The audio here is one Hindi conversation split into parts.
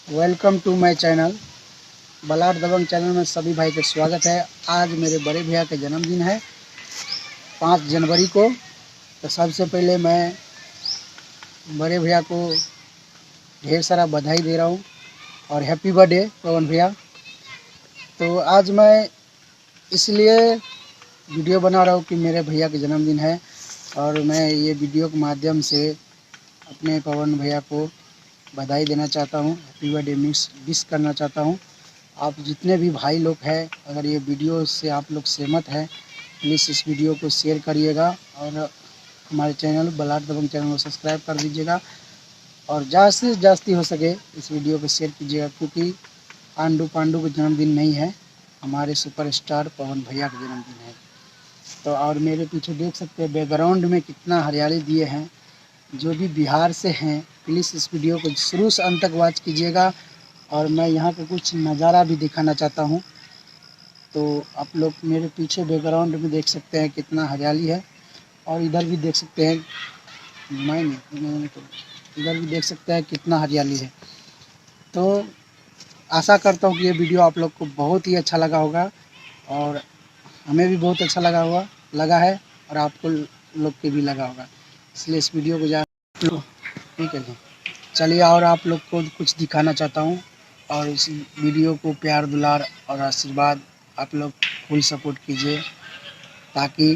Welcome to my channel. बलाट दबंग चैनल में सभी भाई का स्वागत है। आज मेरे बड़े भैया का जन्मदिन है 5 जनवरी को। तो सबसे पहले मैं बड़े भैया को ढेर सारा बधाई दे रहा हूँ और हैप्पी बर्थडे पवन भैया। तो आज मैं इसलिए वीडियो बना रहा हूँ कि मेरे भैया का जन्मदिन है और मैं ये वीडियो के माध्यम से अपने पवन भैया को बधाई देना चाहता हूँ, हैप्पी बर्थडे विश करना चाहता हूँ। आप जितने भी भाई लोग हैं, अगर ये वीडियो से आप लोग सहमत हैं, प्लीज़ इस वीडियो को शेयर करिएगा और हमारे चैनल बलाट दबंग चैनल को सब्सक्राइब कर दीजिएगा और ज़्यादा से ज़्यादा हो सके इस वीडियो को शेयर कीजिएगा, क्योंकि आंडू पांडू का जन्मदिन नहीं है, हमारे सुपरस्टार पवन भैया का जन्मदिन है। तो और मेरे पीछे देख सकते हैं बैकग्राउंड में कितना हरियाली दिए हैं। जो भी बिहार से हैं, प्लीज़ इस वीडियो को शुरू से अंत तक वॉच कीजिएगा और मैं यहाँ का कुछ नज़ारा भी दिखाना चाहता हूँ। तो आप लोग मेरे पीछे बैकग्राउंड में देख सकते हैं कितना हरियाली है और इधर भी देख सकते हैं, इधर भी देख सकते हैं कितना हरियाली है। तो आशा करता हूँ कि ये वीडियो आप लोग को बहुत ही अच्छा लगा होगा और हमें भी बहुत अच्छा लगा है और आपको लोग के भी लगा होगा, इसलिए इस वीडियो को ठीक है जी। चलिए, और आप लोग को कुछ दिखाना चाहता हूँ और इस वीडियो को प्यार दुलार और आशीर्वाद आप लोग फुल सपोर्ट कीजिए, ताकि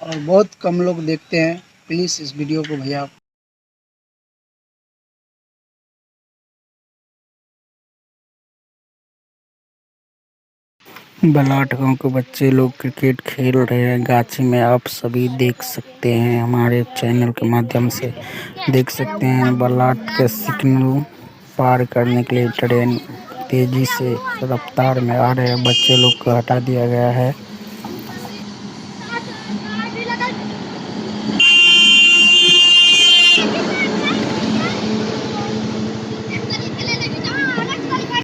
और बहुत कम लोग देखते हैं। प्लीज़ इस वीडियो को भैया बलाट गांव के बच्चे लोग क्रिकेट खेल रहे हैं गाछी में, आप सभी देख सकते हैं, हमारे चैनल के माध्यम से देख सकते हैं। बलाट के सिग्नल पार करने के लिए ट्रेन तेजी से रफ्तार में आ रहे हैं, बच्चे लोग को हटा दिया गया है।